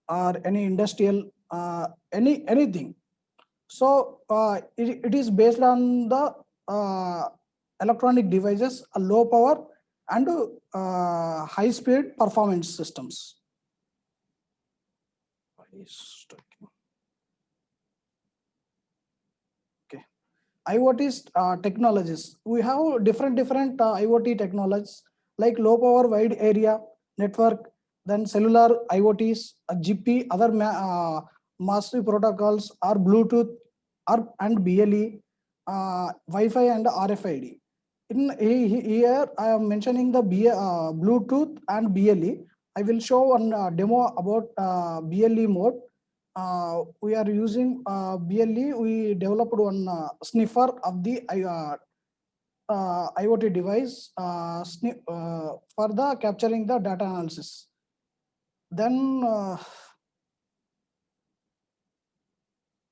or any industrial, anything. So it is based on the electronic devices, a low power and high speed performance systems. Okay. IoT technologies. We have different IoT technologies like low power wide area network, then cellular IoTs, GP, other massive protocols are Bluetooth and BLE, Wi-Fi and RFID. Here I am mentioning the Bluetooth and BLE. I will show one demo about BLE mode. We are using BLE. We developed one sniffer of the IoT device for the capturing the data analysis. Then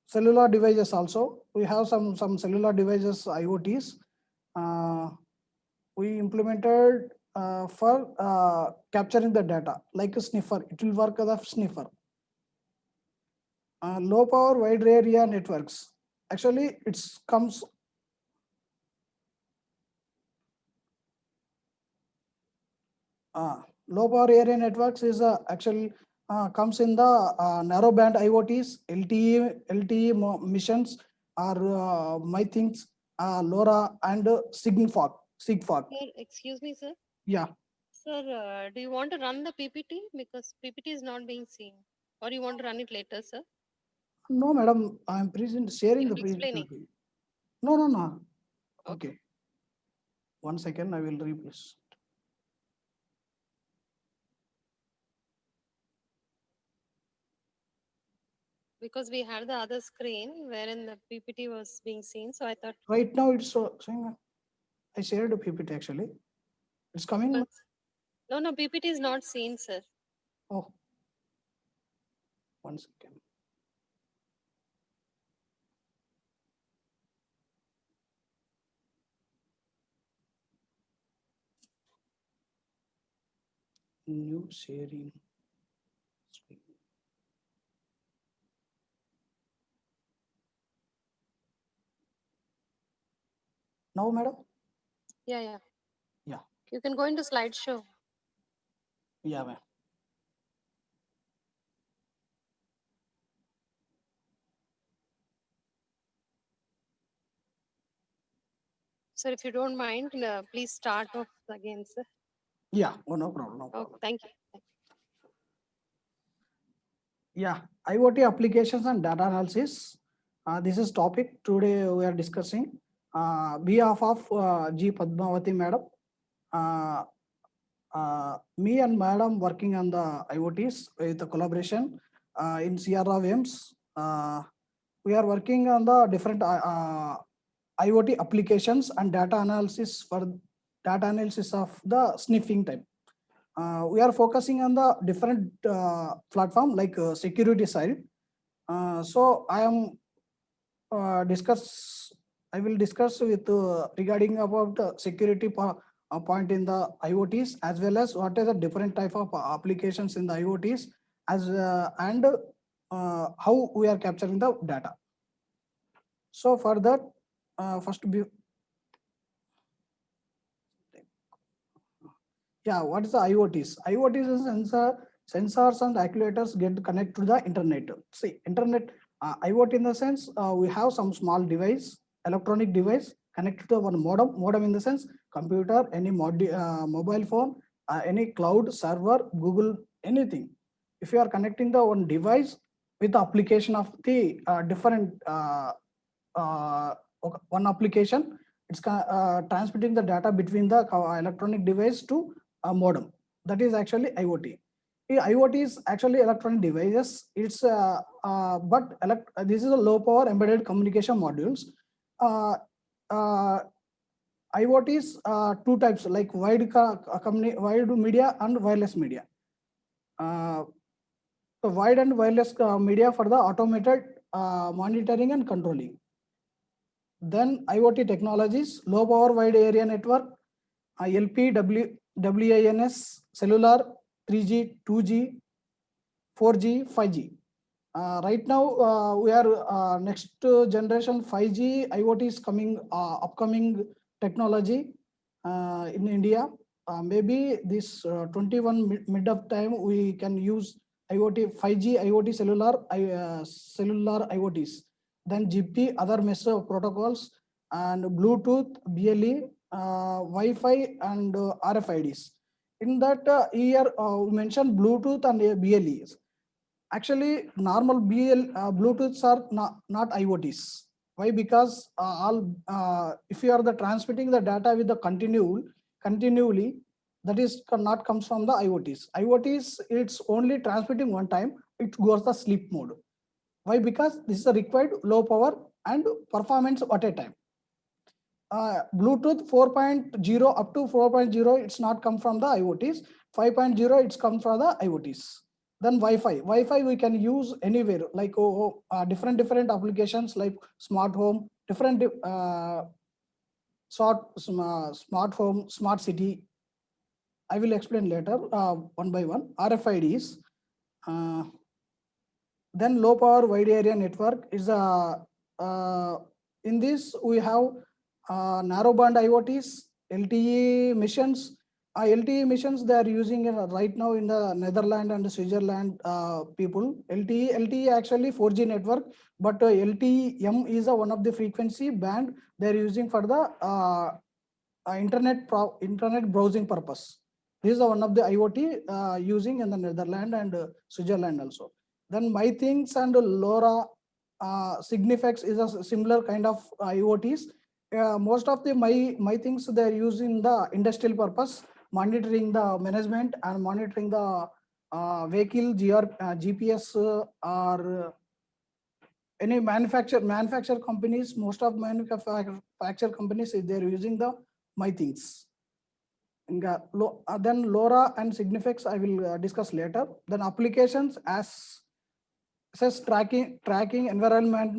cellular devices also. We have some cellular devices IoTs. We implemented for capturing the data like a sniffer. It will work as a sniffer. Low power wide area networks. Actually, it comes low power area networks is actually comes in the narrow band IoTs, LTE missions, or MyThings, LoRa, and Sigfog. Sir, excuse me, sir. Yeah. Sir, do you want to run the PPT? Because PPT is not being seen. Or you want to run it later, sir? No, madam, I am present sharing You'll the be explaining. PPT. No. Okay. One second, I will replace. Because we had the other screen wherein the PPT was being seen. So I thought. Right now it's saying I shared a PPT actually. It's coming. But, no, PPT is not seen, sir. Oh, one second. New sharing screen. Now, madam? Yeah. Yeah. You can go into slideshow. Yeah, ma'am. Sir, if you don't mind, please start off again, sir. Yeah, oh, no problem. No problem. Oh, thank you. Yeah, IoT applications and data analysis. This is topic today we are discussing. Behalf of G. Padmavati madam. Me and madam working on the IoTs with the collaboration in Sierra Wims. We are working on the different IoT applications and data analysis for data analysis of the sniffing type. We are focusing on the different platform like security side. So I will discuss with regarding about the security point in the IoTs, as well as what is the different type of applications in the IoTs, as and how we are capturing the data. So for that, first yeah, what is the IoTs? IoTs is sensors and actuators get connected to the internet. See, internet, IoT in the sense, we have some small device, electronic device connected to one modem in the sense, computer, any mobile phone, any cloud server, Google, anything. If you are connecting the one device with the application of the different one application, it's transmitting the data between the electronic device to a modem. That is actually IoT. IoT is actually electronic devices. It's this is a low power embedded communication modules. IoT is two types like wide media and wireless media. Wide and wireless media for the automated monitoring and controlling. Then IoT technologies, low power wide area network, LP, WANS, cellular, 3G, 2G, 4G, 5G. Right now, we are next generation 5G IoT is coming, upcoming technology in India. Maybe this 21 mid of time we can use IoT 5G IoT cellular IoTs. Then GP other mesh protocols and Bluetooth, BLE, Wi-Fi and RFIDs. In that year, we mentioned Bluetooth and BLEs. Actually, normal Bluetooths are not IoTs. Why? Because if you are the transmitting the data with the continually, that is not comes from the IoTs. IoTs, it's only transmitting one time, it goes the sleep mode. Why? Because this is a required low power and performance at a time. Bluetooth 4.0 up to 4.0, it's not come from the IoTs. 5.0, it's come from the IoTs. Then Wi-Fi we can use anywhere, like different applications like smart home, different smart home, smart city. I will explain later one by one. RFIDs. Uh, then low power wide area network is in this we have narrowband IoTs, LTE missions. LTE missions they are using right now in the Netherlands and Switzerland people. LTE actually 4G network, but LTE-M is one of the frequency band they are using for the internet browsing purpose. This is one of the IoT using in the Netherlands and Switzerland also. Then MyThings and LoRa Signifex is a similar kind of IoTs. Most of the MyThings they are using the industrial purpose, monitoring the management and monitoring the vehicle GPS or any manufacture companies. Most of manufacture companies they are using the MyThings. Then LoRa and Signifex I will discuss later. Then applications as says tracking, environment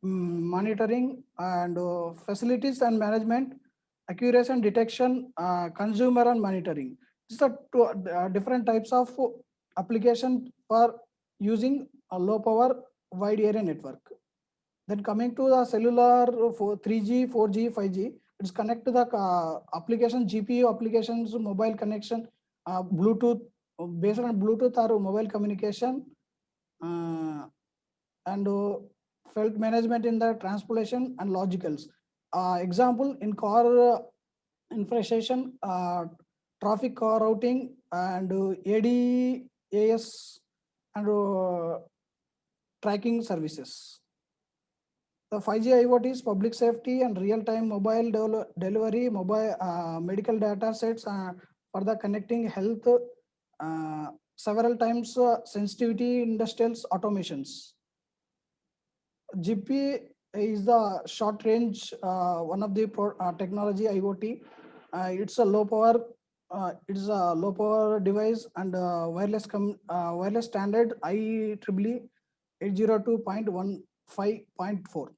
monitoring, and facilities and management, accuracy and detection, consumer and monitoring. These are two different types of application for using a low power wide area network. Then coming to the cellular for 3G, 4G, 5G, it's connect to the application, GPU applications, mobile connection, Bluetooth, based on Bluetooth or mobile communication, and felt management in the transportation and logicals. Example in car infrastructure, traffic car routing and ADAS and tracking services. The 5G IoT is public safety and real-time mobile delivery, mobile medical data sets for the connecting health, several times sensitivity industrials automations. GP is the short range, one of the technology IoT. It's a low power. It's a low power device and wireless wireless standard IEEE 802.15.4.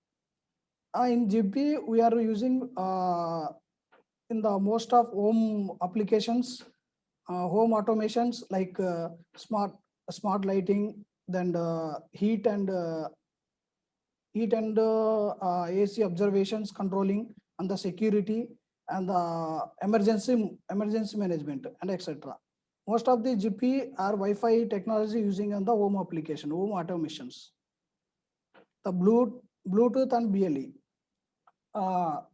In GP, we are using in the most of home applications, home automations like smart lighting, then heat and AC observations controlling, and the security and the emergency management and etc. Most of the GP are Wi-Fi technology using on the home application, home automations. The Bluetooth and BLE.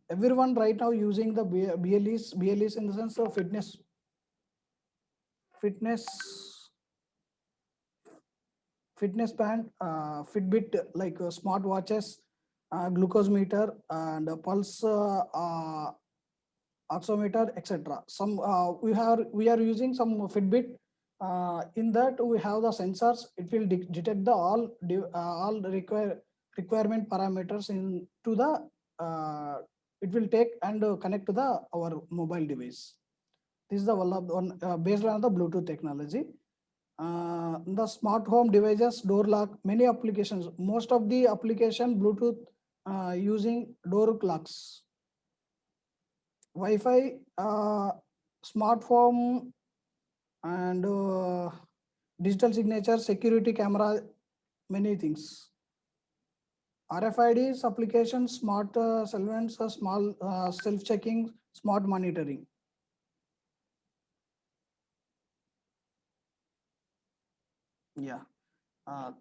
Everyone right now using the BLEs in the sense of fitness band, Fitbit, like smart watches, glucose meter and pulse oximeter, etc. Some we are using some Fitbit. In that we have the sensors. It will detect the all requirement parameters into the. It will take and connect to the our mobile device. This is the one based on the Bluetooth technology. The smart home devices, door lock, many applications. Most of the application Bluetooth using door locks. Wi-Fi, smartphone, and digital signature, security camera, many things. RFIDs application, smart surveillance, small self-checking, smart monitoring. Yeah.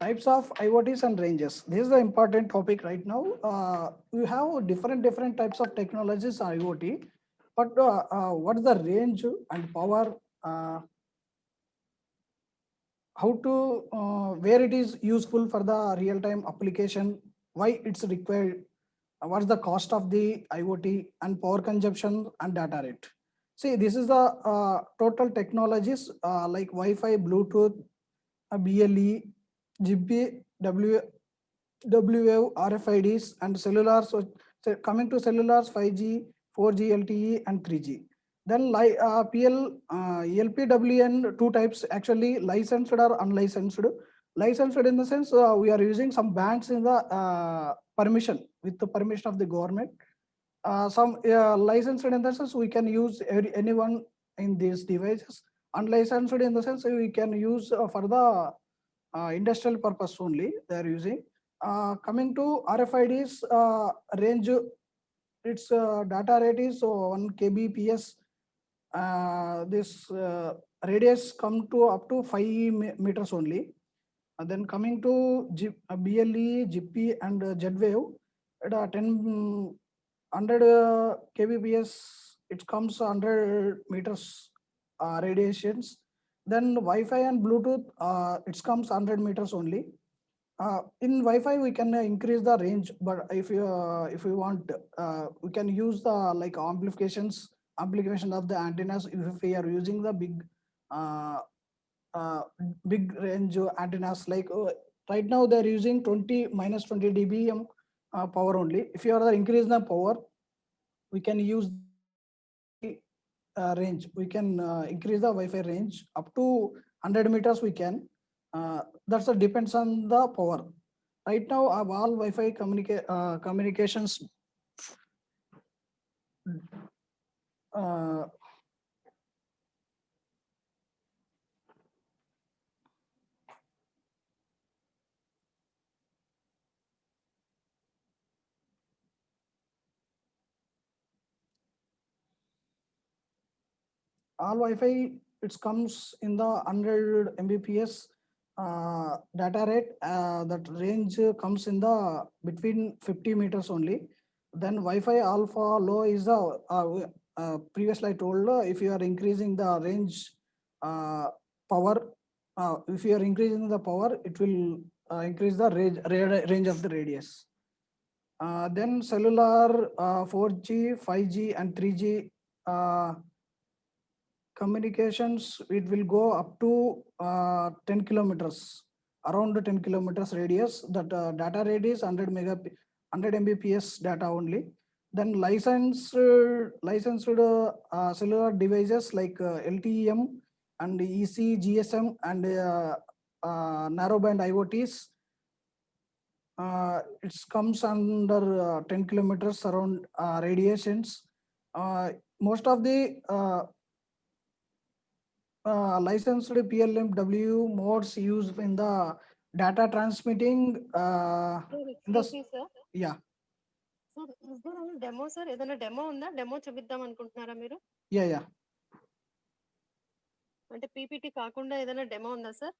Types of IoTs and ranges. This is the important topic right now. We have different types of technologies IoT, but what's the range and power? How to where it is useful for the real-time application? Why it's required? What's the cost of the IoT and power consumption and data rate? See, this is the total technologies like Wi-Fi, Bluetooth, BLE, GB, WWave, RFIDs, and cellular. So coming to cellulars, 5G, 4G, LTE, and 3G. Then LPWN, two types actually, licensed or unlicensed. Licensed in the sense we are using some bands in the permission, with the permission of the government. Some licensed in the sense we can use anyone in these devices. Unlicensed in the sense we can use for the industrial purpose only they are using. Coming to RFIDs range, its data rate is 1 kbps. This radius come to up to 5 meters only. Then coming to BLE, GP, and Z-Wave, at 100 kbps, it comes 100 meters radiations. Then Wi-Fi and Bluetooth, it comes 100 meters only. In Wi-Fi, we can increase the range, but if you want, we can use the like amplification of the antennas if we are using the uh, big range antennas. Like right now, they're using 20 dBm power only. If you are increasing the power, we can use range. We can increase the Wi-Fi range up to 100 meters. We can. That's depends on the power. Right now, all Wi-Fi communications. Uh, all Wi-Fi, it comes in the 100 Mbps data rate. That range comes in the between 50 meters only. Then Wi-Fi alpha low is the previously I told, if you are increasing the range power, if you are increasing the power, it will increase the range of the radius. Then cellular 4G, 5G, and 3G communications, it will go up to 10 kilometers, around 10 kilometers radius. That data rate is 100 Mbps data only. Then licensed cellular devices like LTEM and EC, GSM, and narrowband IoTs, it comes under 10 kilometers around radiations. Most of the licensed PLMW modes used in the data transmitting. Sir, In the, excuse me, sir. yeah, Sir, is there any demo, sir? ఏదైనా demo ఉందా? Demo చూపిద్దాం అనుకుంటున్నారా మీరు? yeah. అంటే PPT కాకుండా ఏదైనా demo ఉందా sir?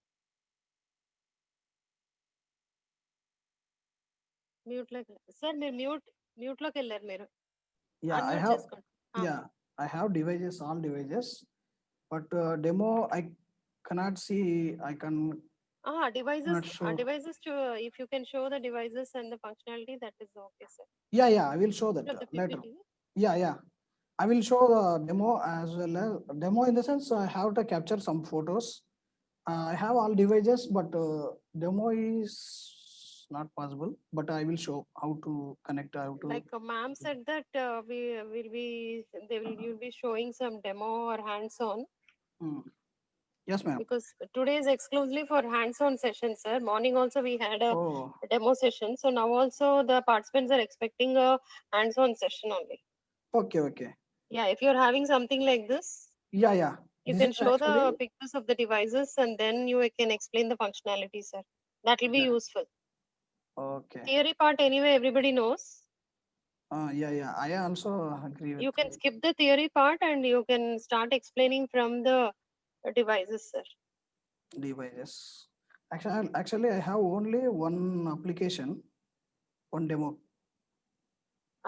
Mute లోకి సార్ మీరు మ్యూట్ లోకి వెళ్ళారు మీరు. Yeah, I అన్మ్యూట్ have, చేసుకోండి. yeah, I have devices, all devices, but demo I cannot see. I can Devices, not show. devices to, if you can show the devices and the functionality, that is okay, sir. Yeah, I will show that Of the later. PPT. Yeah. I will show the demo as well as demo in the sense I have to capture some photos. I have all devices, but demo is not possible. But I will show how to connect. How to. Like ma'am said that you'll be showing some demo or hands-on. Yes, ma'am. Because today is exclusively for hands-on session, sir. Morning also we had a demo session. So now also the participants are expecting a hands-on session only. Okay. Yeah, if you're having something like this. Yeah. You This can is show the actually pictures of the devices and then you can explain the functionality, sir. That will be yeah. useful. Okay. Theory part anyway, everybody knows. Yeah. I also agree with You can you. skip the theory part and you can start explaining from the devices, sir. Devices. Actually, I have only one application, one demo.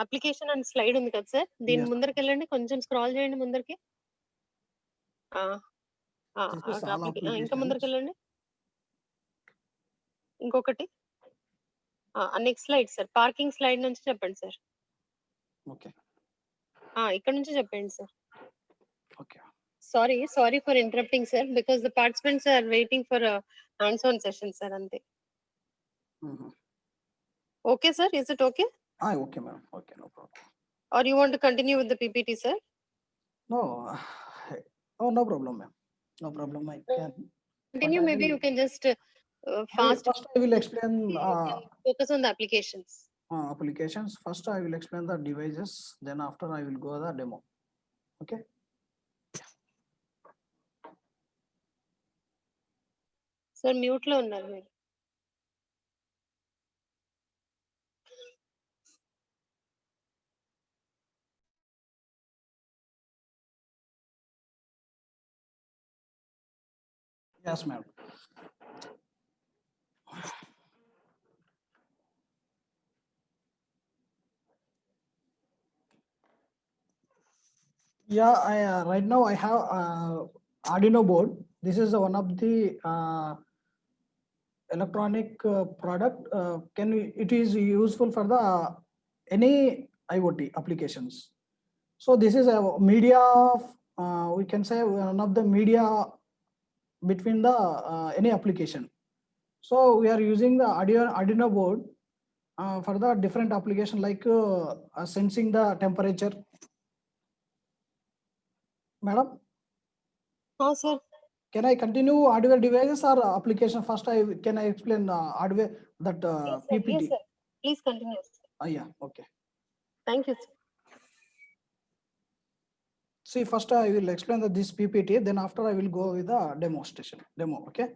Application and slide ఉంది కదా sir, దీని Yes, ముందరికి వెళ్ళండి, కొంచెం scroll చేయండి ముందరికి. ఆ, ఆ, this is all ఇంకా ముందరికి applications. వెళ్ళండి, ఇంకొకటి next slide sir, parking slide నుంచి చెప్పండి సార్. Okay. ఇక్కడ నుంచి చెప్పండి sir. Okay. Sorry for interrupting sir, because the participants are waiting for hands on session sir, అంతే. Okay sir, is it okay? Okay, ma'am. Okay, no problem. Are you want to continue with the PPT sir? No, oh, no problem, ma'am. No problem. I can. Continue, maybe you can just First, fast I will explain focus on the applications. applications. First, I will explain the devices. Then after, I will go the demo. Okay. Sir mute లో ఉన్నారు మీరు. Yes, ma'am. Yeah, right now I have Arduino board. This is one of the electronic product. It is useful for the any IoT applications. So this is a media of, we can say one of the media between the any application. So we are using the Arduino board for the different application like sensing the temperature. Madam? Sir. Can I continue hardware devices or application? First, can I explain hardware that PPT? Yes, sir. Please continue. Yeah, okay. Thank you, sir. See, first I will explain this PPT, then after I will go with the demo, okay?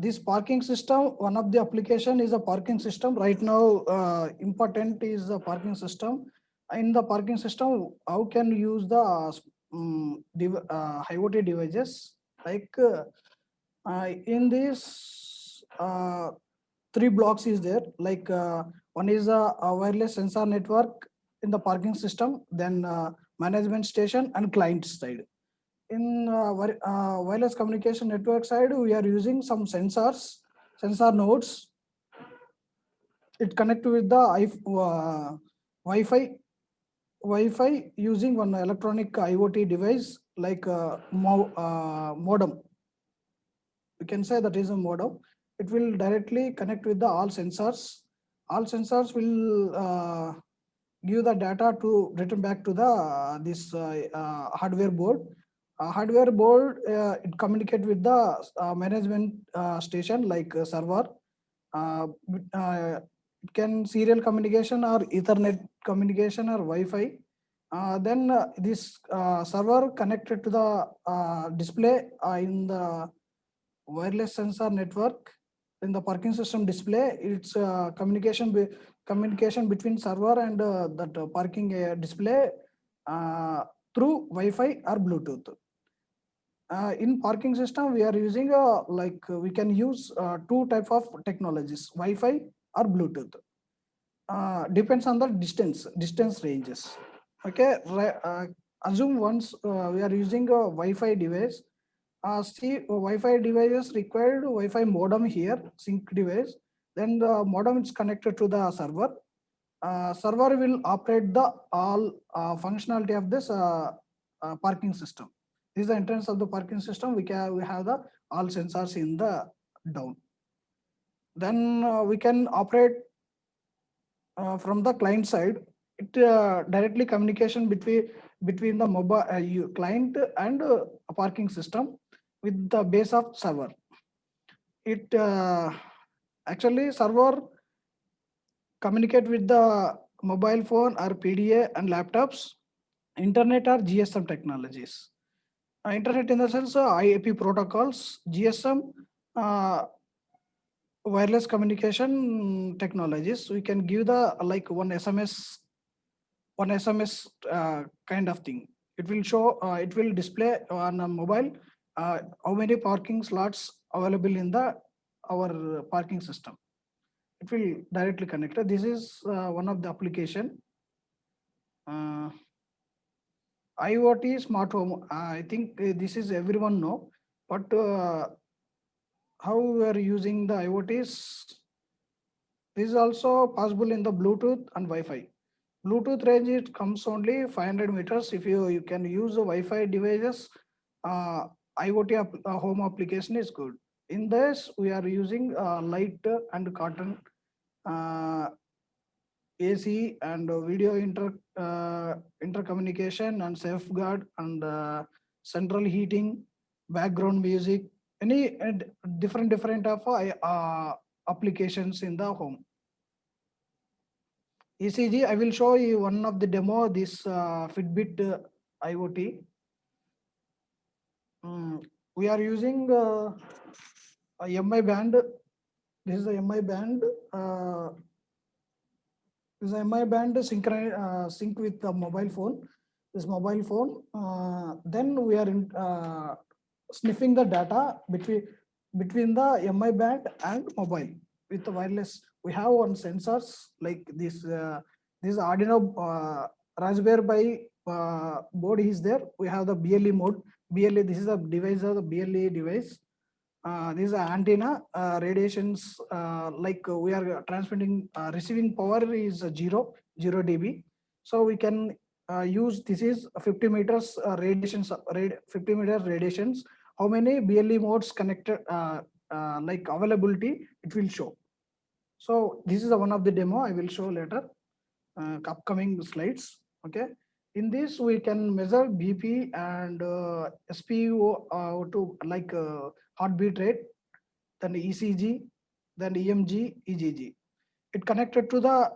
This parking system, one of the application is a parking system. Right now, important is the parking system. In the parking system, how can you use the IoT devices? Like in this, 3 blocks is there. Like one is a wireless sensor network in the parking system, then management station and client side. In wireless communication network side, we are using some sensor nodes. It connect with the Wi-Fi using one electronic IoT device like modem. You can say that is a modem. It will directly connect with the all sensors. All sensors will give the data to return back to the this hardware board. Hardware board it communicate with the management station like server. It can serial communication or Ethernet communication or Wi-Fi. Then this server connected to the display in the wireless sensor network in the parking system display. It's communication between server and that parking display through Wi-Fi or Bluetooth. In parking system, we are using we can use 2 type of technologies, Wi-Fi or Bluetooth. Depends on the distance ranges. Okay, assume once we are using a Wi-Fi device. See, Wi-Fi devices required Wi-Fi modem here, sync device. Then the modem is connected to the server. Server will operate the all functionality of this parking system. This is the entrance of the parking system. We have the all sensors in the down. Then we can operate from the client side. It directly communication between the mobile client and a parking system with the base of server. It actually server communicate with the mobile phone or PDA and laptops, internet or GSM technologies. Internet in the sense, IAP protocols, GSM, uh, wireless communication technologies. We can give the like one SMS kind of thing. It will show, it will display on a mobile how many parking slots available in the our parking system. It will directly connect. This is one of the application. IoT smart home. I think this is everyone know, but how we are using the IoTs. This is also possible in the Bluetooth and Wi-Fi. Bluetooth range it comes only 500 meters. If you can use the Wi-Fi devices, uh, IoT home application is good. In this, we are using light and cotton uh, AC and video intercommunication and safeguard and central heating, background music, any different of applications in the home. ECG, I will show you one of the demo, this Fitbit IoT. We are using a MI band. This is a MI band. This MI band sync with the mobile phone. This mobile phone. Then we are sniffing the data between the MI band and mobile with the wireless. We have one sensors like this. This Arduino Raspberry Pi board is there. We have the BLE mode. BLE. This is a device of the BLE device. This is an antenna radiations like we are transmitting receiving power is 0 dB, so we can use this is 50 meters radiations 50 meter radiations. How many BLE modes connected like availability it will show. So this is one of the demo I will show later upcoming slides. Okay, in this we can measure BP and SpO to like heartbeat rate, then ECG, then EMG, EGG. It connected to the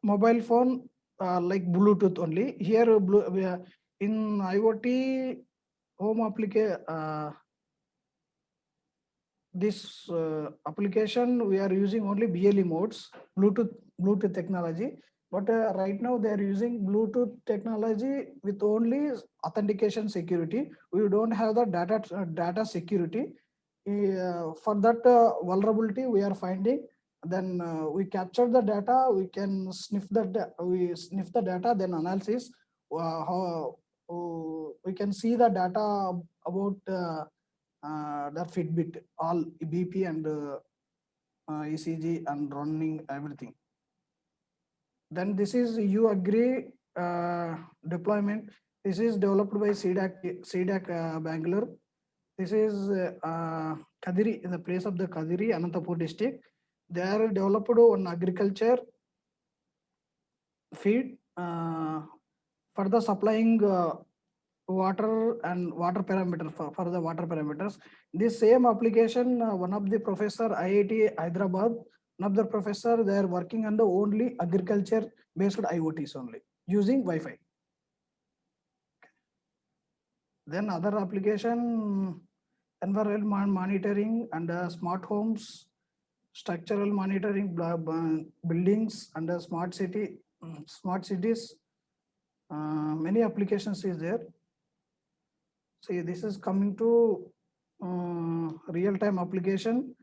mobile phone like Bluetooth only. Here in IoT home application, this application we are using only BLE modes, Bluetooth technology. But right now they are using Bluetooth technology with only authentication security. We don't have the data security. For that vulnerability we are finding. Then we capture the data. We can we sniff the data. Then analysis. How we can see the data about. The Fitbit, all BP and ECG and running everything. Then this is UAgree deployment. This is developed by CDAC Bangalore. This is Kadiri, in the place of the Kadiri, Anantapur district. They are developed on agriculture feed for the supplying water and water parameters for the water parameters. This same application, one of the professor IIT Hyderabad, one of the professor, they are working on the only agriculture based IoTs only using Wi-Fi. Then other application, environmental monitoring and smart homes, structural monitoring, buildings and smart cities. Many applications is there. See, this is coming to real-time application.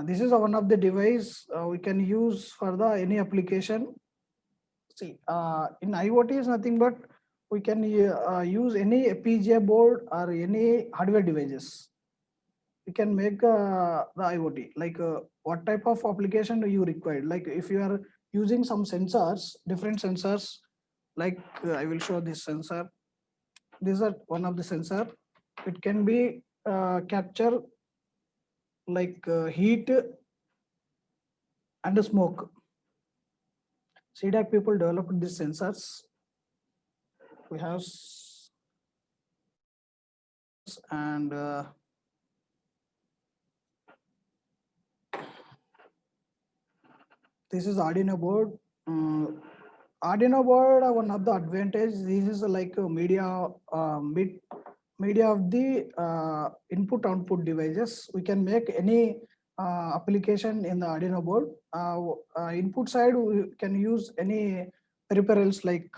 This is one of the device we can use for the any application. See, in IoT is nothing but we can use any FPGA board or any hardware devices. We can make the IoT, like what type of application do you require? Like if you are using some sensors, different sensors, like I will show this sensor. These are one of the sensor. It can be capture like heat and smoke. CDAC people developed these sensors. We have and this is Arduino board. Arduino board, one of the advantage, this is like a media of the input output devices. We can make any application in the Arduino board. Input side, we can use any peripherals like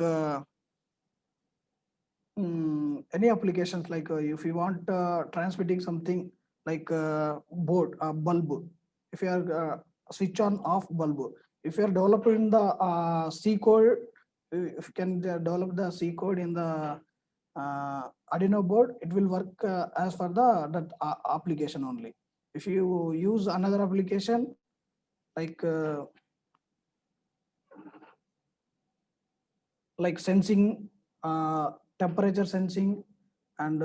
any applications like if you want transmitting something like board bulb, if you are switch on off bulb, if you are developing the C code, if you can develop the C code in the Arduino board, it will work as for the that application only. If you use another application like sensing, temperature sensing, and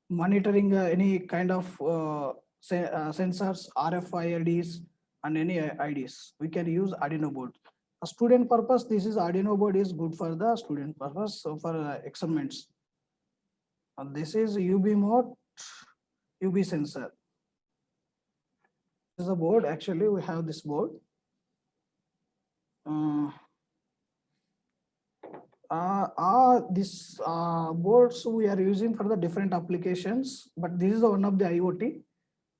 monitoring any kind of sensors, RFIDs, and any IDs. We can use Arduino board. A student purpose, this is Arduino board is good for the student purpose. So for experiments, this is UB mode, UB sensor. This is a board. Actually, we have this board. This boards we are using for the different applications, but this is one of the IoT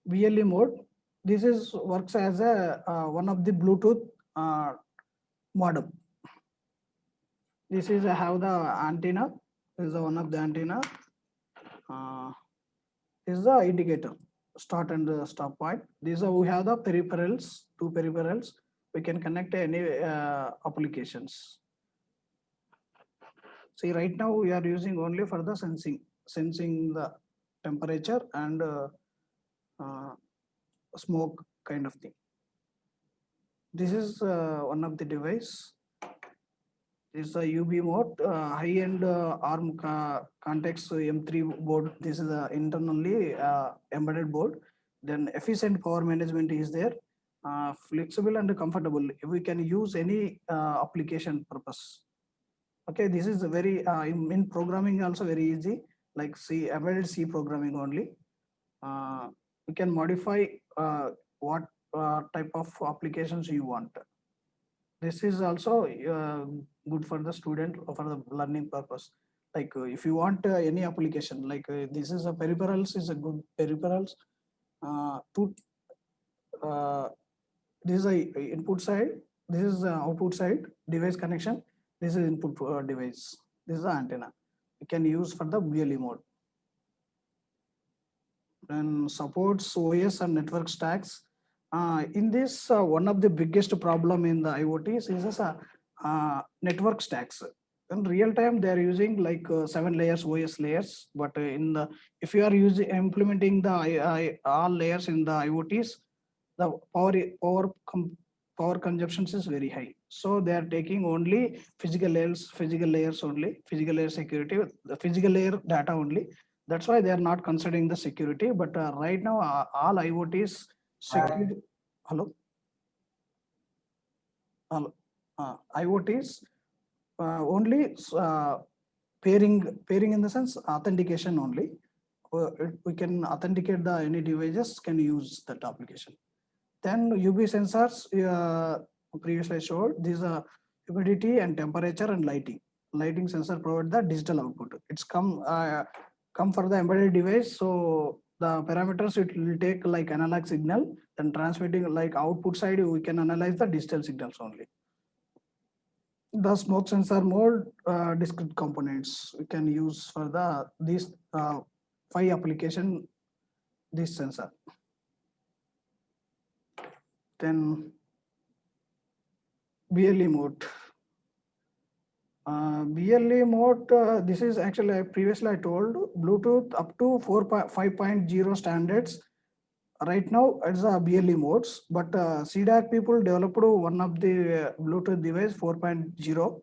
BLE mode. This is works as a one of the Bluetooth modem. This is have the antenna. This is one of the antenna. This is the indicator, start and stop point. These are we have the peripherals, two peripherals. We can connect any applications. See, right now we are using only for the sensing the temperature and smoke kind of thing. This is one of the device. This is a UB mode, high-end ARM Cortex M3 board. This is internally embedded board. Then efficient power management is there. Flexible and comfortable. We can use any application purpose. Okay, this is very in programming also very easy, like C, embedded C programming only. You can modify what type of applications you want. This is also good for the student or for the learning purpose. Like if you want any application, like this is a peripherals is a good peripherals. This is a input side. This is output side device connection. This is input device. This is the antenna. You can use for the BLE mode. And supports OS and network stacks. In this, one of the biggest problem in the IoTs is network stacks. In real time, they are using like 7 layers OS layers. But in the if you are using implementing the all layers in the IoTs, the power consumption is very high. So they are taking only physical layers only, physical layer security, the physical layer data only. That's why they are not considering the security. But right now, all IoTs security. Hello. IoTs only pairing in the sense authentication only. We can authenticate the any devices can use that application. Then UV sensors, previously I showed, these are humidity and temperature and lighting. Lighting sensor provide the digital output. It's come for the embedded device. So the parameters it will take like analog signal, then transmitting like output side, we can analyze the digital signals only. The smoke sensor mode, discrete components we can use for the these 5 application, this sensor. Then BLE mode. BLE mode, this is actually previously I told Bluetooth up to 5.0 standards. Right now it's a BLE modes, but CDAC people developed one of the Bluetooth device 4.0.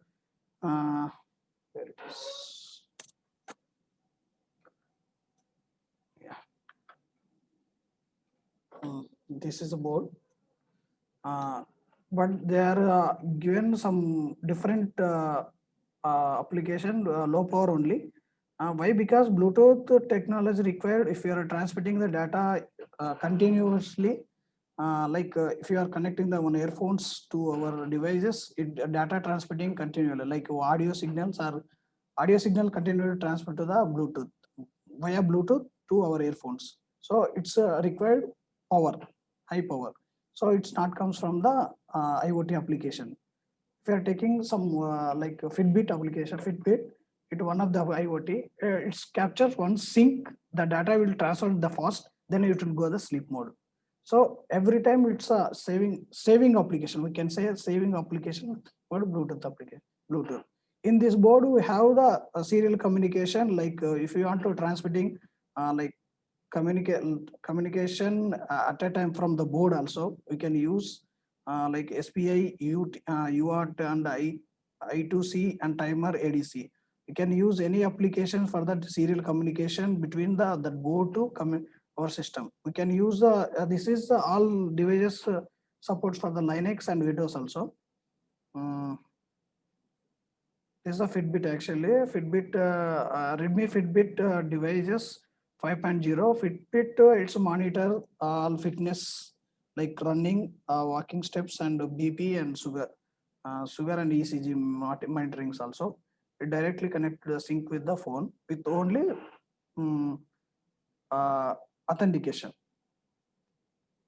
Where it is? Yeah. This is a board. But they are given some different application, low power only. Why? Because Bluetooth technology required if you are transmitting the data continuously, if you are connecting the one earphones to our devices, it data transmitting continually, like audio signal continue to transmit to the Bluetooth via Bluetooth to our earphones. So it's required power, high power. So it's not comes from the IoT application. If you are taking some like a Fitbit application, Fitbit, it one of the IoT, it's captures one sync, the data will transfer the fast, then it will go the sleep mode. So every time it's a saving application. We can say a saving application for Bluetooth application. Bluetooth. In this board, we have the serial communication. Like if you want to transmitting like communication at a time from the board also, we can use like SPI, UART and I2C and timer ADC. We can use any application for that serial communication between the board to our system. We can use this is all devices supports for the Linux and Windows also. This is a Fitbit actually. Fitbit, Redmi Fitbit devices 5.0. Fitbit, it's monitor all fitness like running, walking steps and BP and sugar and ECG monitorings also. It directly connect the sync with the phone with only um, authentication.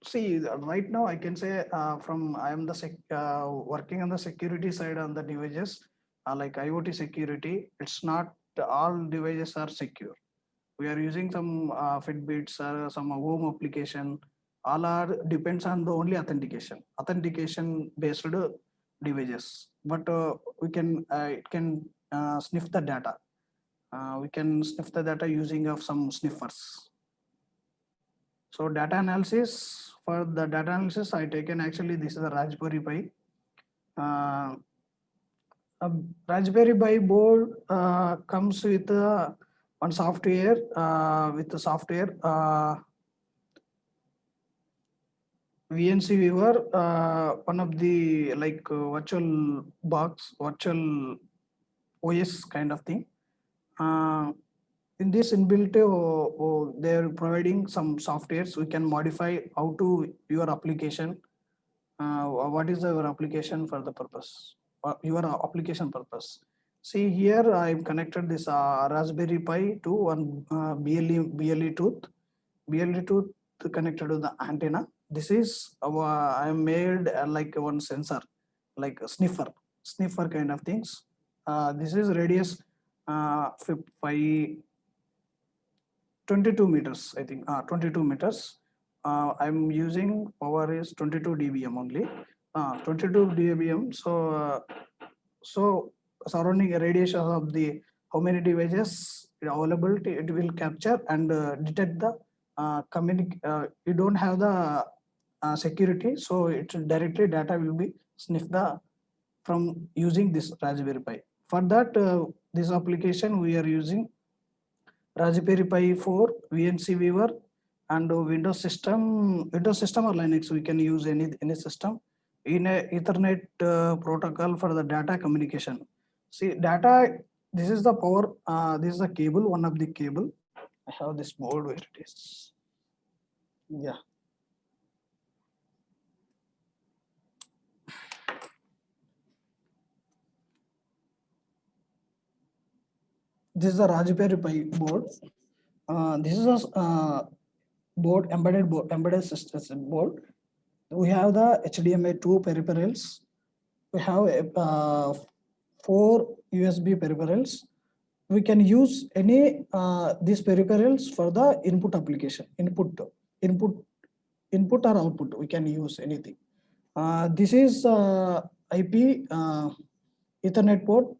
See, right now I can say I am the working on the security side on the devices, like IoT security. It's not all devices are secure. We are using some Fitbits or some home application. All are depends on the only authentication based devices. But we can it can sniff the data. We can sniff the data using of some sniffers. So data analysis, for the data analysis, I taken actually this is a Raspberry Pi. Uh, a Raspberry Pi board comes with one software with the software VNC Viewer, one of the like virtual box, virtual OS kind of thing. In this inbuilt, they're providing some softwares. We can modify how to your application. What is your application for the purpose? Your application purpose. See here, I'm connected this Raspberry Pi to one BLE tooth. BLE tooth connected to the antenna. This is I made like one sensor, like a sniffer kind of things. This is radius 22 meters, I think, 22 meters. I'm using power is 22 dBm only, 22 dBm. So surrounding a radius of the how many devices available, it will capture and detect the you don't have the security, so it directly data will be sniff the from using this Raspberry Pi. For that, this application we are using Raspberry Pi 4, VNC Viewer, and Windows system or Linux. We can use any system in a Ethernet protocol for the data communication. See, data. This is the power. This is the cable. One of the cable. I have this board where it is. Yeah. This is the Raspberry Pi board. This is a embedded system board. We have the HDMI 2 peripherals. We have 4 USB peripherals. We can use any these peripherals for the input application. Input or output. We can use anything. This is IP Ethernet port.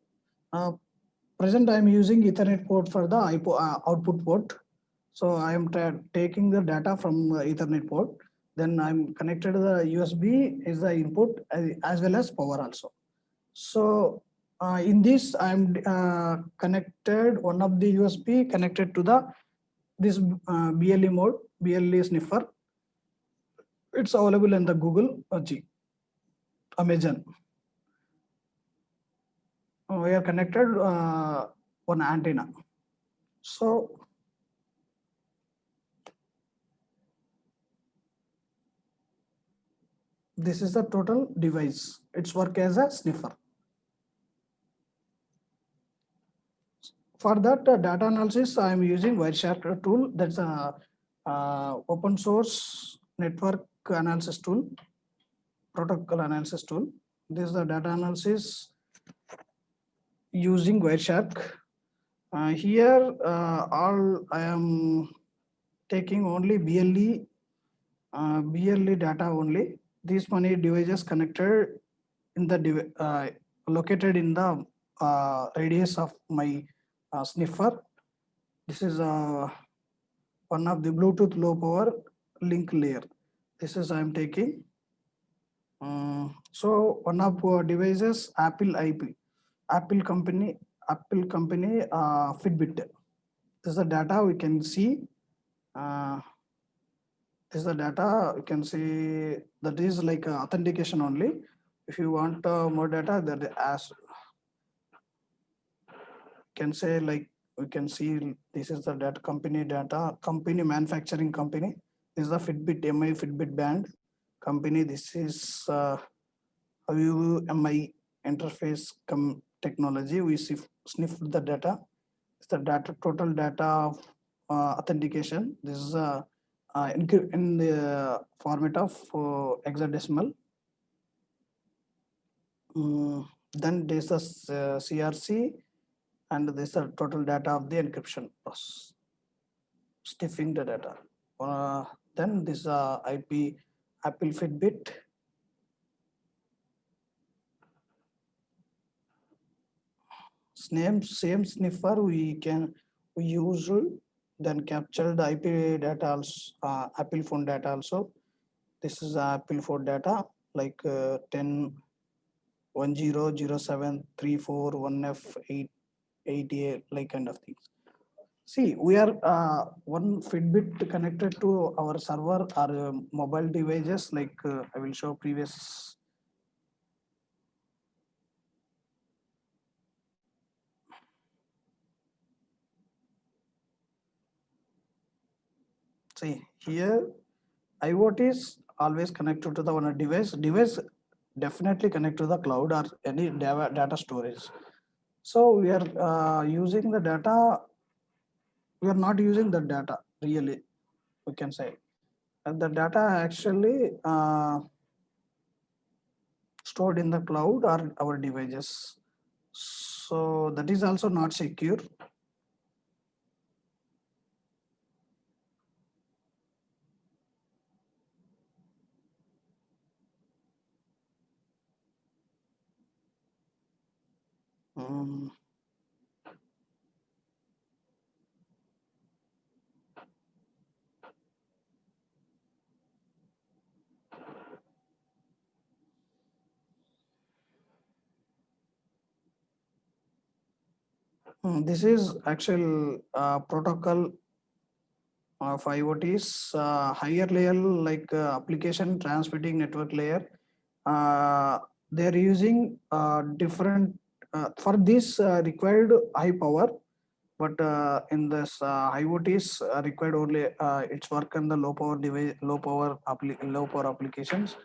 Present I am using Ethernet port for the output port. So I am taking the data from Ethernet port. Then I'm connected to the USB is the input as well as power also. So in this I'm connected one of the USB connected to the this BLE mode, BLE sniffer. It's available in the Google Amazon. We are connected one antenna. So This is the total device. It's work as a sniffer. For that data analysis, I am using Wireshark tool. That's a open source network analysis tool, protocol analysis tool. This is the data analysis using Wireshark. Here, all I am taking only BLE data only. These many devices connected in the located in the radius of my sniffer. This is one of the Bluetooth low power link layer. This is I am taking. So one of devices Apple IP, Apple company Fitbit. This is the data we can see. This is the data you can see, that is like authentication only. If you want more data, that as can say, like we can see, this is the data, company manufacturing company. This is the Fitbit MI Fitbit band company. This is MI interface technology. We sniff the data. It's the data, total data of authentication. This is in the format of hexadecimal. Then there's the CRC, and this is the total data of the encryption process, sniffing the data. Then this IP Apple Fitbit. Same sniffer we use, then capture the IP data also, Apple phone data also. This is Apple phone data, like 10 10.07.34.1F8 like kind of things. See, we are one Fitbit connected to our server or mobile devices, like I will show previous. See here, IoT is always connected to the one device. Device definitely connect to the cloud or any data storage. So we are using the data. We are not using the data really, we can say. And the data actually stored in the cloud or our devices. So that is also not secure. This is actual protocol of IoTs, higher layer, like application transmitting network layer. They're using different for this required high power, but in this IoTs required only its work on the low power device, low power applications.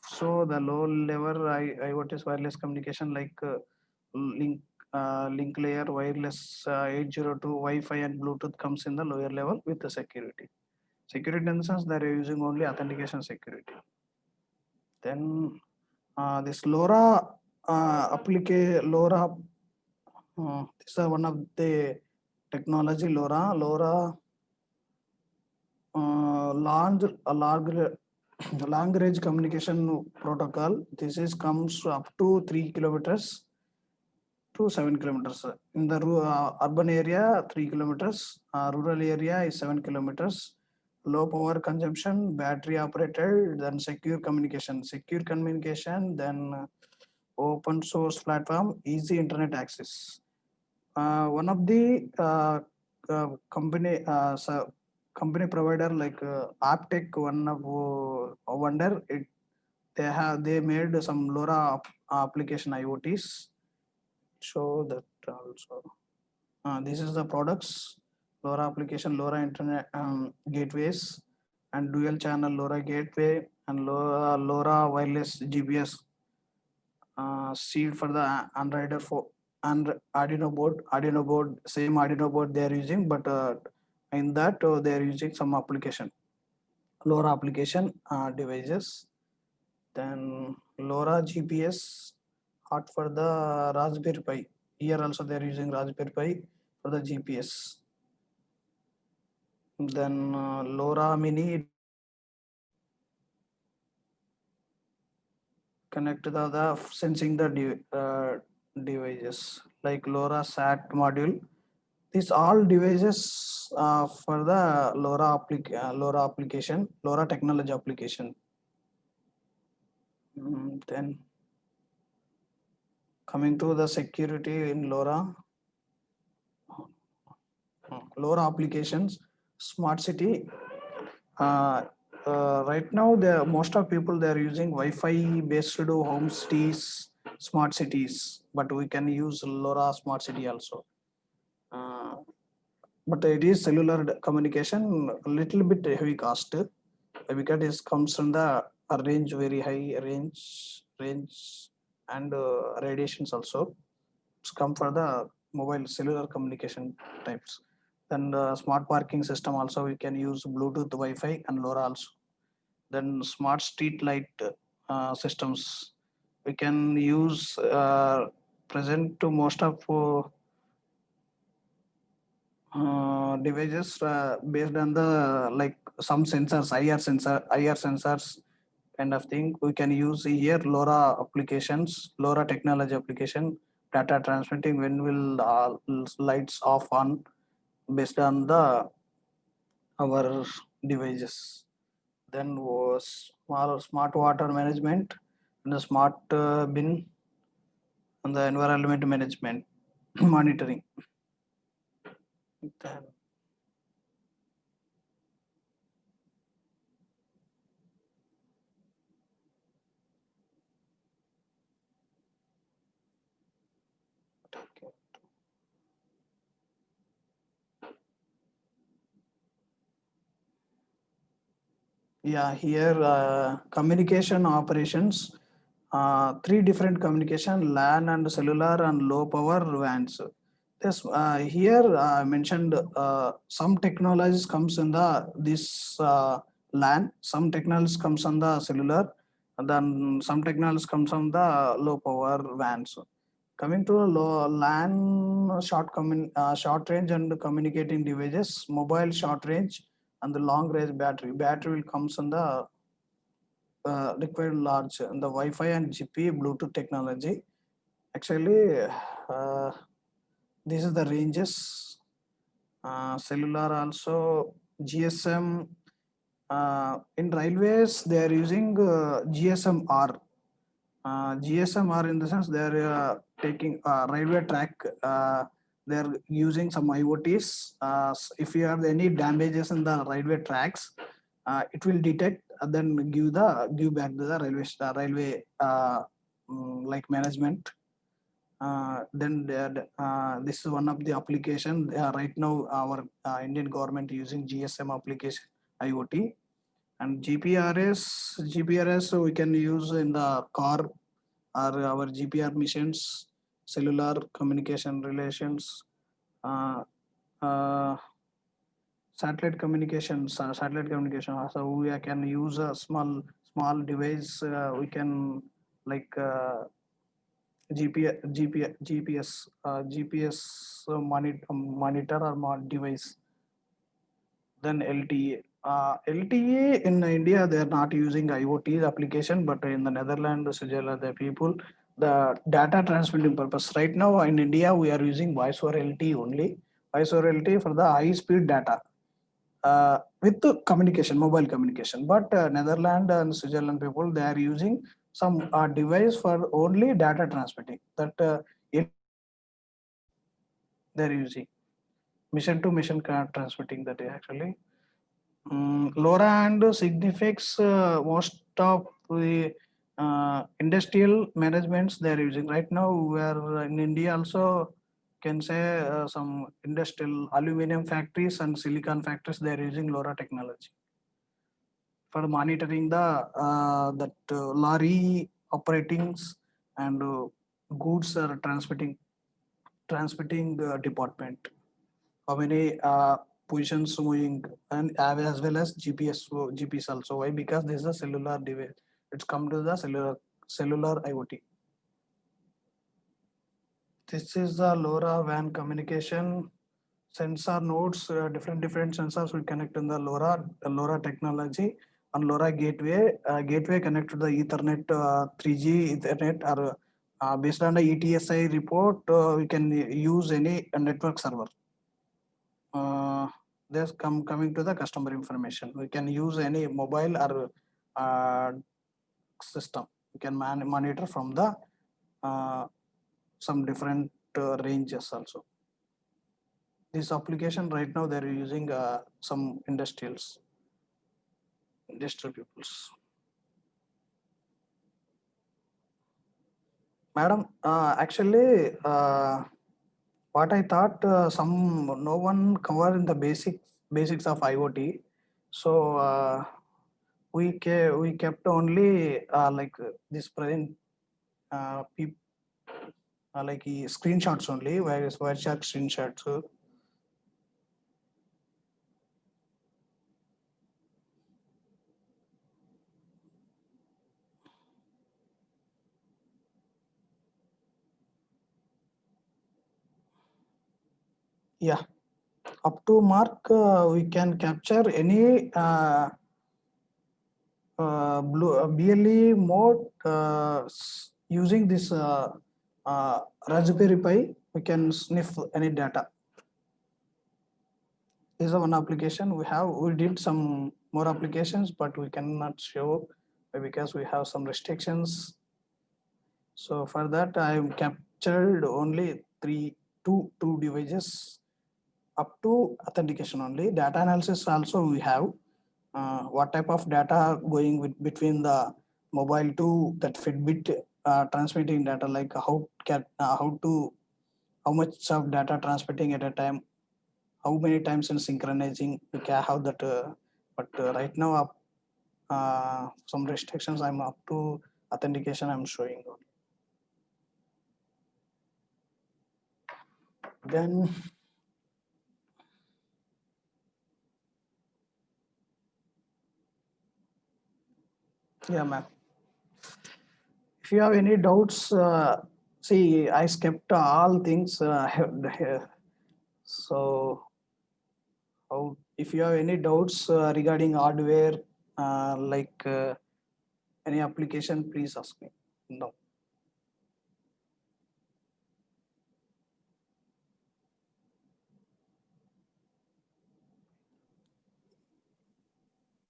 So the low level IoTs wireless communication, like link layer, wireless 802 Wi-Fi and Bluetooth comes in the lower level with the security. Security in the sense they are using only authentication security. Then this LoRa LoRa, this is one of the technology. LoRa long range communication protocol. This is comes up to 3 kilometers to 7 kilometers. In the urban area, 3 kilometers. Rural area is 7 kilometers. Low power consumption, battery operated, then secure communication, then open source platform, easy internet access. One of the company company provider, like Aptech, one of wonder it, they made some LoRa application IoTs. Show that also. This is the products: LoRa application, LoRa internet gateways, and dual channel LoRa gateway, and LoRa wireless GPS seed for the Android for and Arduino board, same Arduino board they are using, but in that they are using some application, LoRa application devices. Then LoRa GPS hot for the Raspberry Pi. Here also they are using Raspberry Pi for the GPS. Then LoRa Mini connect the sensing the devices like LoRa SAT module. These all devices for the LoRa application, LoRa technology application. Then coming to the security in LoRa applications, smart city. Uh, right now, most of people they are using Wi-Fi based to home cities, smart cities, but we can use LoRa smart city also. Uh, but it is cellular communication, a little bit heavy cost because it comes from the range, very high range and radiations also. It's come for the mobile cellular communication types. Then the smart parking system also we can use Bluetooth, Wi-Fi and LoRa also. Then smart street light systems we can use present to most of devices based on the like some sensors, IR sensors kind of thing. We can use here LoRa applications, LoRa technology application, data transmitting when will lights off on based on the our devices. Then was smart water management and the smart bin and the environment management monitoring. Then yeah, here communication operations, three different communication, LAN and cellular and low power WANs. Yes, here I mentioned some technologies comes in the this LAN, some technologies comes on the cellular, and then some technologies comes on the low power WANs. Coming to low LAN, short range and communicating devices, mobile short range and the long range battery. Battery will comes on the required large and the Wi-Fi and GP Bluetooth technology. Actually, this is the ranges. Cellular also GSM. In railways, they are using GSM-R. GSM-R in the sense they are taking railway track. They are using some IoTs. If you have any damages in the railway tracks, it will detect and then give back to the railway like management. This is one of the application right now our Indian government using GSM application IoT and GPRS so we can use in the car or our GPR missions, cellular communication relations, uh, uh, satellite communication. So we can use a small device. We can like GPS monitor or device. Then LTE. LTE in India they are not using IoT application, but in the Netherlands, Switzerland, the people the data transmitting purpose. Right now in India we are using voice over LTE only. Voice over LTE for the high speed data with the communication, mobile communication. But Netherlands and Switzerland people they are using some device for only data transmitting. That they're using mission to mission transmitting that actually. LoRa and Signifex, most of the industrial managements they are using right now. Where in India also can say some industrial aluminum factories and silicon factories they are using LoRa technology. for monitoring the lorry operatings and goods are transmitting department. How many positions moving and as well as GPS also. Why? Because this is a cellular device. It's come to the cellular IoT. This is the LoRa WAN communication sensor nodes. Different sensors will connect in the LoRa technology and LoRa gateway. Gateway connect to the Ethernet 3G Ethernet or based on the ETSI report, we can use any network server. There's coming to the customer information. We can use any mobile or system. We can monitor from the some different ranges also. This application right now they're using some industrial peoples. Madam, actually, what I thought no one cover in the basics of IoT. So we kept only like this present like screenshots only, Wireshark screenshots. Yeah, up to mark we can capture any BLE mode using this Raspberry Pi. We can sniff any data. This is one application we have. We did some more applications, but we cannot show because we have some restrictions. So for that, I captured only two devices up to authentication only. Data analysis also we have. What type of data going between the mobile to that Fitbit transmitting data, like how much of data transmitting at a time, how many times in synchronizing, we can have that. But right now, some restrictions I'm up to authentication I'm showing. Then yeah, ma'am. If you have any doubts, see, I skipped all things. So, if you have any doubts regarding hardware, like any application, please ask me. No.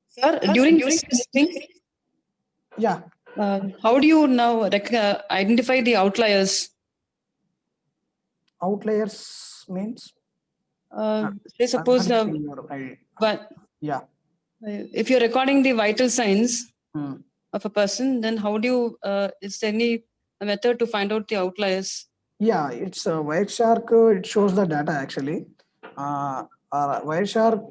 Sir, during this testing, Yeah. How do you now identify the outliers? Outliers means? Say suppose, but yeah, if you're recording the vital signs of a person, then how do you, is there any method to find out the outliers? Yeah, it's Wireshark. It shows the data actually. Wireshark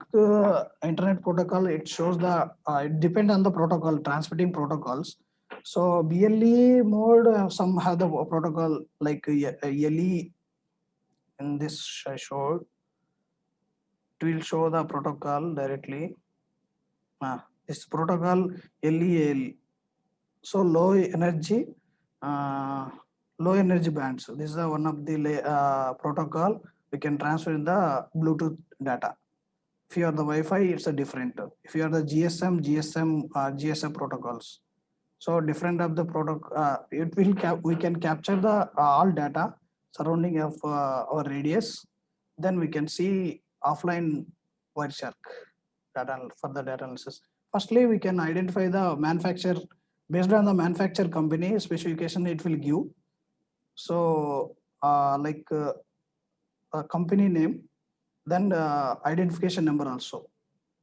internet protocol. It shows the. It depends on the protocol, transmitting protocols. So BLE mode, some have the protocol like LE. In this I showed. It will show the protocol directly. This protocol LEL. So low energy bands. This is one of the protocol we can transfer in the Bluetooth data. If you are the Wi-Fi, it's a different. If you are the GSM protocols. So different of the protocol, we can capture the all data surrounding of our radius. Then we can see offline Wireshark data for the data analysis. Firstly, we can identify the manufacturer. Based on the manufacturer company specification, it will give. So like a company name, then identification number also.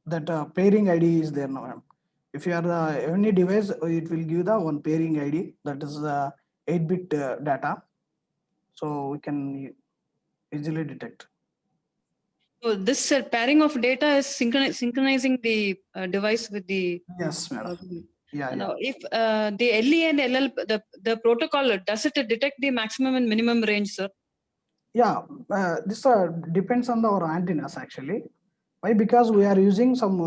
That pairing ID is there now. If you are the any device, it will give the one pairing ID, that is 8-bit data. So we can easily detect. So this pairing of data is synchronizing the device with the. Yes, madam. Yeah, yeah. Now, if the LE and LL, the protocol, does it detect the maximum and minimum range, sir? Yeah, this depends on our antennas actually. Why? Because we are using some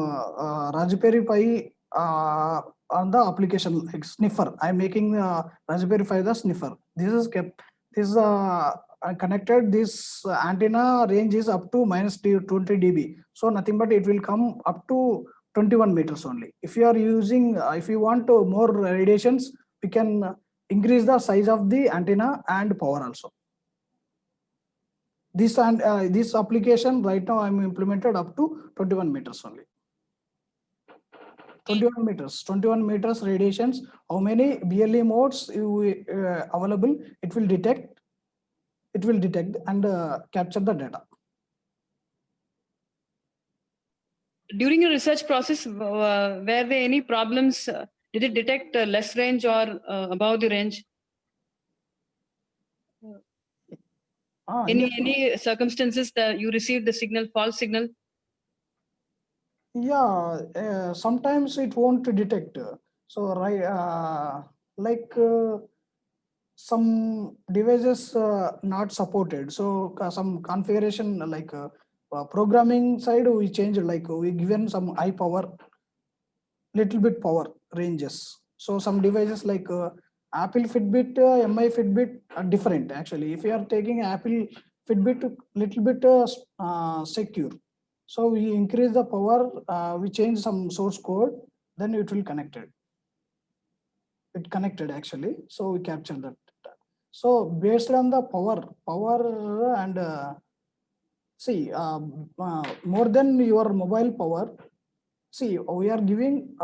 Raspberry Pi on the application like sniffer. I'm making Raspberry Pi the sniffer. This is kept. This connected. This antenna range is up to minus 20 dB. So nothing but it will come up to 21 meters only. If you are using, if you want more radiations, we can increase the size of the antenna and power also. This and this application right now I'm implemented up to 21 meters only. 21 meters radiations. How many BLE modes available? It will detect. It will detect and capture the data. During your research process, were there any problems? Did it detect less range or above the range? Any circumstances that you received the signal, false signal? Yeah, sometimes it won't detect. So right, like some devices not supported. So some configuration like programming side we changed, like we given some high power, little bit power ranges. So some devices like Apple Fitbit, MI Fitbit are different actually. If you are taking Apple Fitbit, little bit secure. So we increase the power, we change some source code, then it will connected. It connected actually. So we capture that. So based on the power and see more than your mobile power. See, we are giving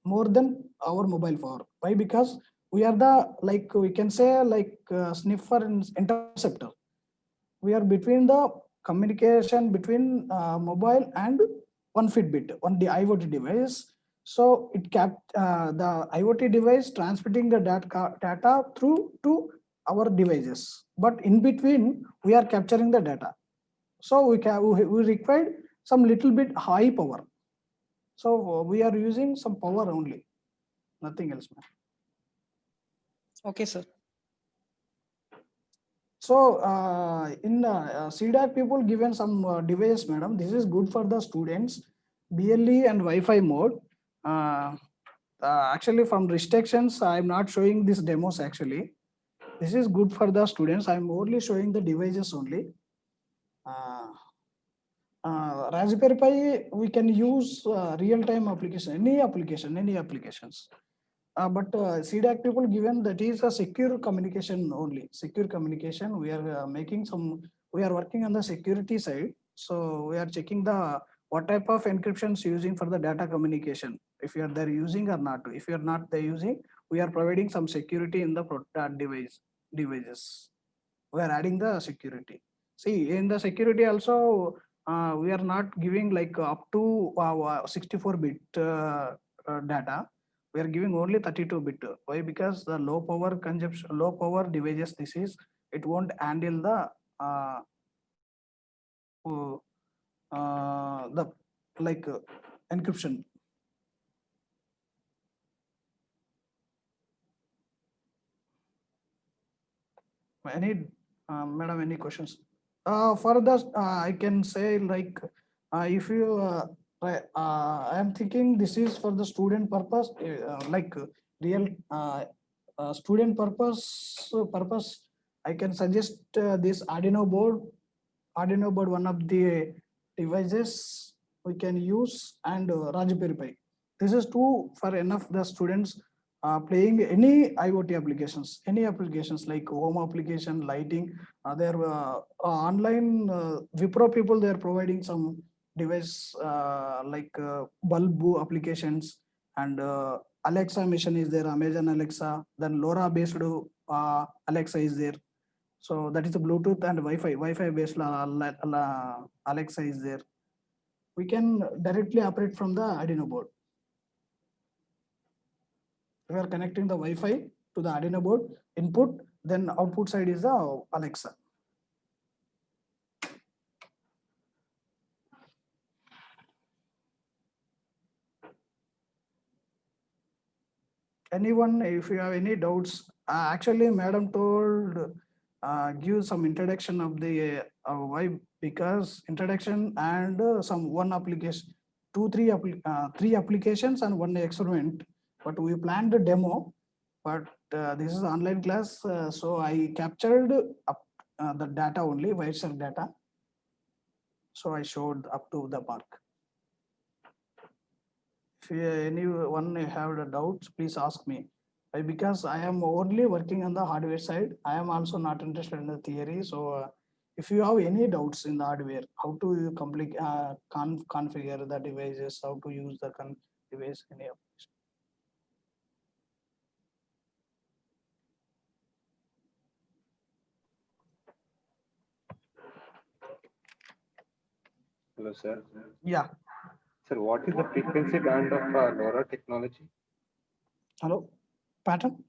more than our mobile power. Why? Because we are the, like we can say, like sniffer and interceptor. We are between the communication between mobile and one Fitbit, on the IoT device. So it the IoT device transmitting the data through to our devices. But in between, we are capturing the data. So we require some little bit high power. So we are using some power only, nothing else, ma'am. Okay, sir. So in CDAC people given some devices, madam. This is good for the students, BLE and Wi-Fi mode. Actually, from restrictions, I'm not showing these demos actually. This is good for the students. I'm only showing the devices only. Raspberry Pi, we can use real-time application, any applications. But CDAC people given that is a secure communication only. Secure communication. We are making some. We are working on the security side. So we are checking the what type of encryptions using for the data communication. If you are there using or not. If you are not there using, we are providing some security in the devices. We are adding the security. See, in the security also, we are not giving like up to 64-bit data. We are giving only 32-bit. Why? Because the low power consumption, low power devices, this is, it won't handle the like encryption. Any madam, any questions? For the I can say like if you I am thinking this is for the student purpose, like real student purpose. I can suggest this Arduino board. Arduino board, one of the devices we can use, and Raspberry Pi. This is two for enough the students playing any IoT applications like home application, lighting. There online Wipro people, they are providing some device like bulb applications, and Alexa mission is there, Amazon Alexa, then LoRa based Alexa is there. So that is a Bluetooth and Wi-Fi based Alexa is there. We can directly operate from the Arduino board. We are connecting the Wi-Fi to the Arduino board input, then output side is the Alexa. anyone, if you have any doubts, actually madam told, give some introduction of the why, because introduction and some one application, three applications and one experiment, but we planned a demo, but this is online class, so I captured up the data only, Wireshark data. So I showed up to the mark. If anyone have the doubts, please ask me. Why? Because I am only working on the hardware side. I am also not interested in the theory. So if you have any doubts in the hardware, how to you configure the devices, how to use the device, any of this. Hello, sir. Yeah. Sir, what is the frequency band of LoRa technology? Hello, pattern.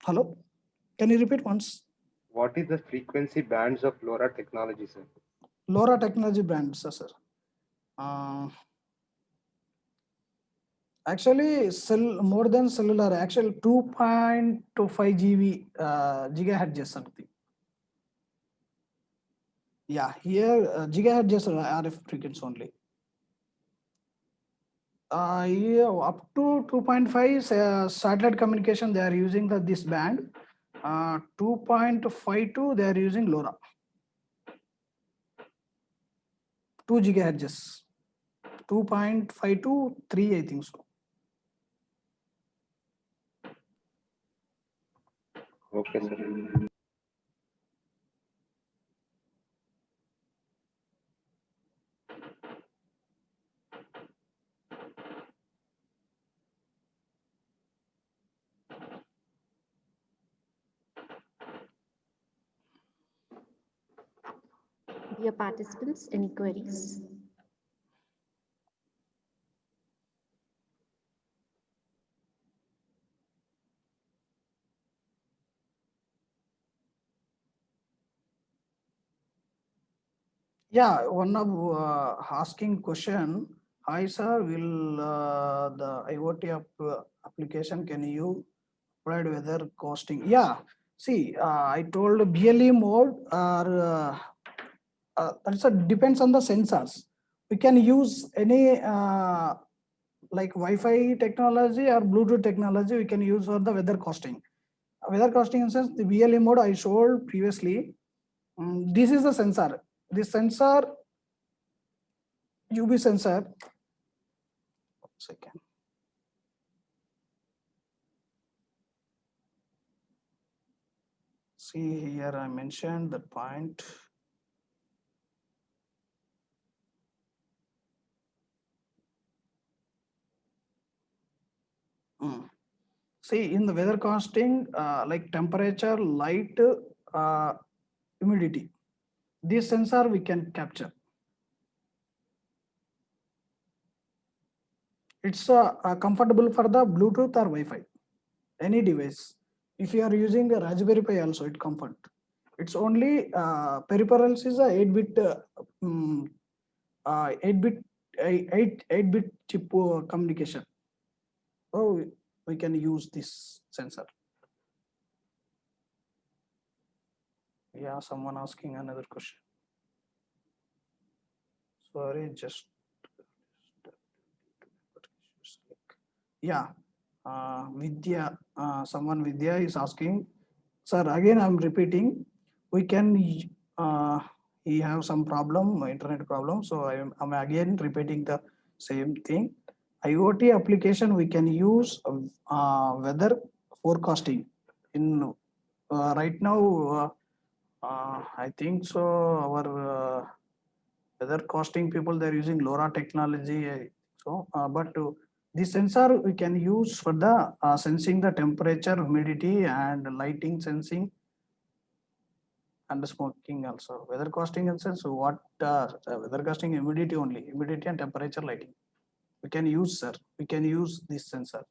Hello, can you repeat once? What is the frequency bands of LoRa technology, sir? LoRa technology bands, sir. Actually, more than cellular, actually 2.25 GB gigahertz something. Yeah, here gigahertz RF frequency only. Yeah, up to 2.5 satellite communication, they are using this band. 2.52, they are using LoRa. 2 gigahertz. 2.5 to 3, I think so. Okay, sir. Dear participants, any queries? Yeah, one of asking question. Hi sir, will the IoT application, can you provide weather costing? Yeah, see, I told BLE mode or also depends on the sensors. We can use any like Wi-Fi technology or Bluetooth technology. We can use for the weather costing. Weather costing in sense, the BLE mode I showed previously. This is the sensor. This sensor, UV sensor. 1 second. See here, I mentioned the point. See, in the weather costing, like temperature, light, humidity, this sensor we can capture. It's comfortable for the Bluetooth or Wi-Fi, any device. If you are using a Raspberry Pi also, it comfort. It's only peripherals is a 8-bit 8-bit chip communication. So we can use this sensor. Yeah, someone asking another question. Sorry, just yeah. Vidya, someone Vidya is asking, sir, again I'm repeating, we can, he have some problem, internet problem, so I'm again repeating the same thing. IoT application, we can use weather forecasting. In right now, I think so, our weather costing people, they're using LoRa technology. So, but this sensor we can use for the sensing the temperature, humidity, and lighting sensing, and the smoking also. Weather costing and sense what weather costing, humidity only, humidity and temperature, lighting. We can use, sir. We can use this sensor.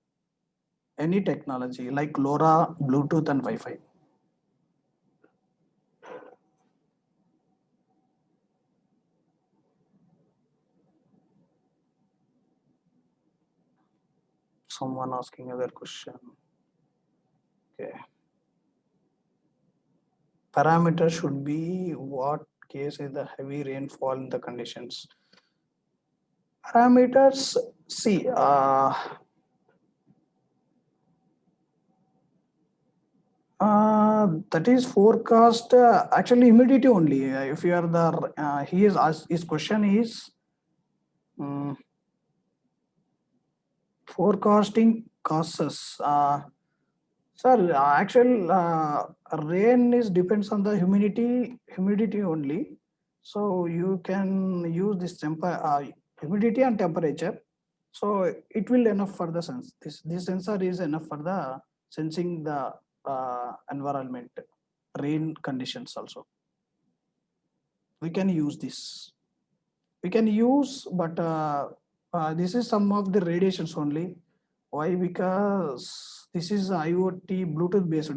Any technology like LoRa, Bluetooth, and Wi-Fi. Someone asking other question. Okay. Parameter should be what case is the heavy rainfall in the conditions. Parameters, see, that is forecast, actually humidity only. If you are the, he is asked, his question is forecasting causes. Sir, actual rain is depends on the humidity only. So you can use this humidity and temperature. So it will enough for the sense. This sensor is enough for the sensing the environment, rain conditions also. We can use this. We can use, but this is some of the radiations only. Why? Because this is IoT Bluetooth based,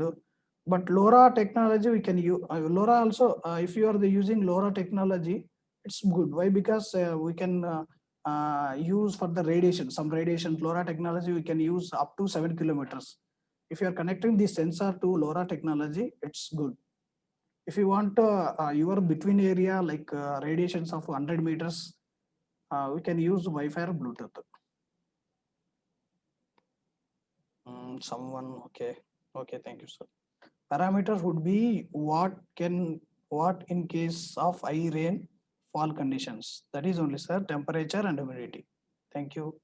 but LoRa technology we can use. LoRa also, if you are using LoRa technology, it's good. Why? Because we can use for the radiation. Some radiation LoRa technology we can use up to 7 kilometers. If you are connecting this sensor to LoRa technology, it's good. If you want your between area like radiations of 100 meters, we can use Wi-Fi or Bluetooth. Someone, okay, thank you, sir. Parameters would be what in case of high rain fall conditions. That is only, sir, temperature and humidity. Thank you,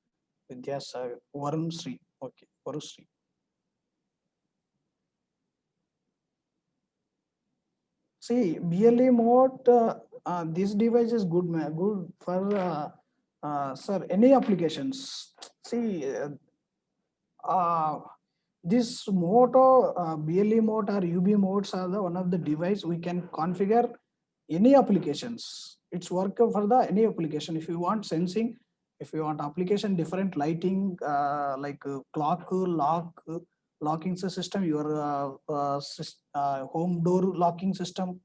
Vidya sir. Varun Sri. Okay, Varun Sri. See, BLE mode, this device is good, good for sir, any applications. See, this mode, BLE mode or UB modes are the one of the device we can configure any applications. It's work for the any application. If you want sensing, if you want application different lighting, like clock, locking system, your home door locking system,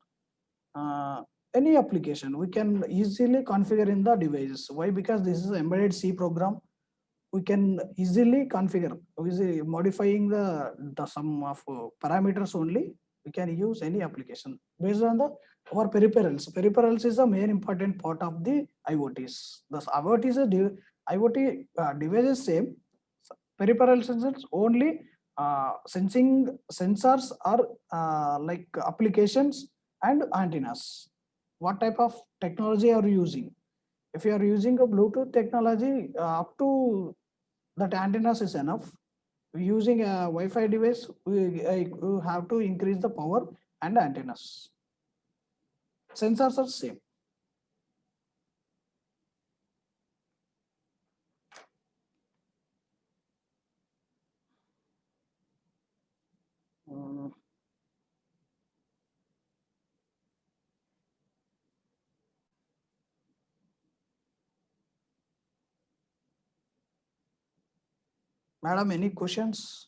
any application we can easily configure in the devices. Why? Because this is embedded C program. We can easily configure, easily modifying the sum of parameters only. We can use any application based on the our peripherals. Peripherals is the main important part of the IoTs. The IoT is a IoT device is same. Peripheral sensors only sensing sensors are like applications and antennas. What type of technology are you using? If you are using a Bluetooth technology, up to that antennas is enough. Using a Wi-Fi device, we have to increase the power and antennas. Sensors are same. Madam, any questions?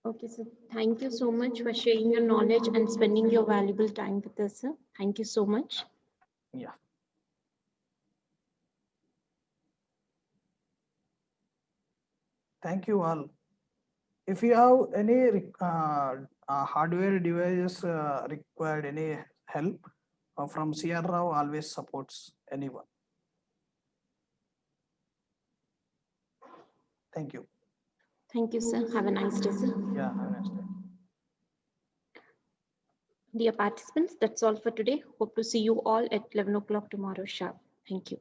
Okay, sir. Thank you so much for sharing your knowledge and spending your valuable time with us, sir. Thank you so much. Yeah. Thank you all. If you have any hardware devices required any help from CR Rao, always supports anyone. Thank you. Thank you, sir. Have a nice day, sir. Yeah, have a nice day. Dear participants, that's all for today. Hope to see you all at 11 o'clock tomorrow sharp. Thank you.